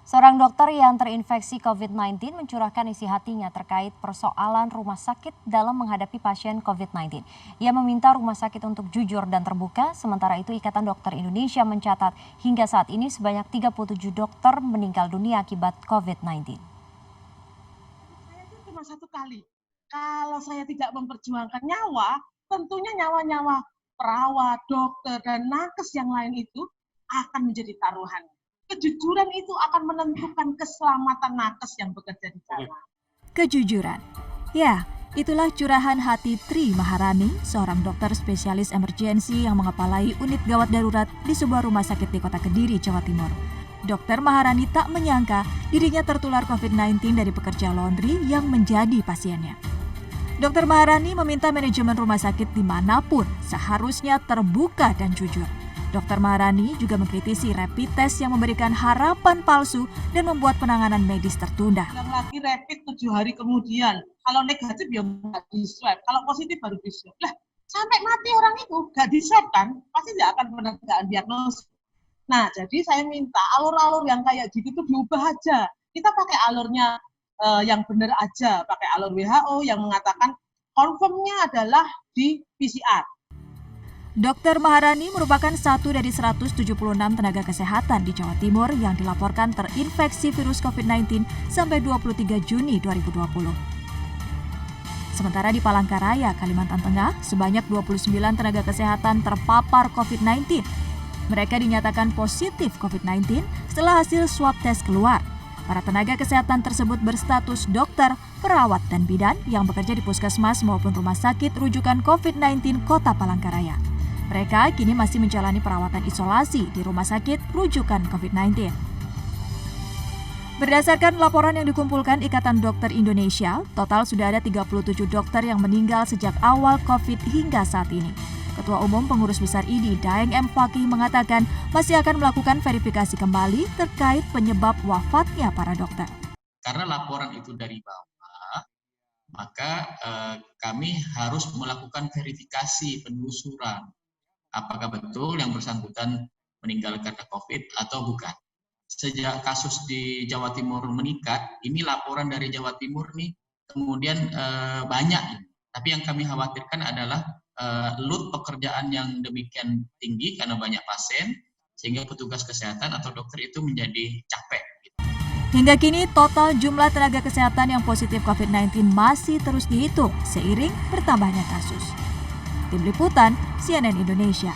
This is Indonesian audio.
Seorang dokter yang terinfeksi COVID-19 mencurahkan isi hatinya terkait persoalan rumah sakit dalam menghadapi pasien COVID-19. Ia meminta rumah sakit untuk jujur dan terbuka, sementara itu Ikatan Dokter Indonesia mencatat hingga saat ini sebanyak 37 dokter meninggal dunia akibat COVID-19. Saya itu cuma satu kali. Kalau saya tidak memperjuangkan nyawa, tentunya nyawa-nyawa perawat, dokter, dan nakes yang lain itu akan menjadi taruhan. Kejujuran itu akan menentukan keselamatan nakes yang bekerja di sana. Kejujuran. Ya, itulah curahan hati Tri Maharani, seorang dokter spesialis emergensi yang mengepalai unit gawat darurat di sebuah rumah sakit di Kota Kediri, Jawa Timur. Dokter Maharani tak menyangka dirinya tertular COVID-19 dari pekerja laundry yang menjadi pasiennya. Dokter Maharani meminta manajemen rumah sakit dimanapun seharusnya terbuka dan jujur. Dokter Maharani juga mengkritisi rapid test yang memberikan harapan palsu dan membuat penanganan medis tertunda. Yang lagi rapid 7 hari kemudian, kalau negatif ya nggak di swab, kalau positif baru di swab. Lah, sampai mati orang itu nggak di swab kan, pasti nggak akan penegakan diagnosis. Nah, jadi saya minta alur-alur yang kayak gitu tuh diubah aja. Kita pakai alurnya yang benar aja, pakai alur WHO yang mengatakan confirmnya adalah di PCR. Dokter Maharani merupakan satu dari 176 tenaga kesehatan di Jawa Timur yang dilaporkan terinfeksi virus COVID-19 sampai 23 Juni 2020. Sementara di Palangkaraya, Kalimantan Tengah, sebanyak 29 tenaga kesehatan terpapar COVID-19. Mereka dinyatakan positif COVID-19 setelah hasil swab test keluar. Para tenaga kesehatan tersebut berstatus dokter, perawat, dan bidan yang bekerja di puskesmas maupun rumah sakit rujukan COVID-19 Kota Palangkaraya. Mereka kini masih menjalani perawatan isolasi di rumah sakit rujukan COVID-19. Berdasarkan laporan yang dikumpulkan Ikatan Dokter Indonesia, total sudah ada 37 dokter yang meninggal sejak awal COVID hingga saat ini. Ketua Umum Pengurus Besar IDI, Daeng M. Fakih, mengatakan masih akan melakukan verifikasi kembali terkait penyebab wafatnya para dokter. Karena laporan itu dari bawah, maka kami harus melakukan verifikasi penelusuran. Apakah betul yang bersangkutan meninggal karena COVID atau bukan. Sejak kasus di Jawa Timur meningkat, ini laporan dari Jawa Timur nih, kemudian banyak. Tapi yang kami khawatirkan adalah load pekerjaan yang demikian tinggi karena banyak pasien, sehingga petugas kesehatan atau dokter itu menjadi capek. Hingga kini total jumlah tenaga kesehatan yang positif COVID-19 masih terus dihitung seiring bertambahnya kasus. Tim Liputan CNN Indonesia.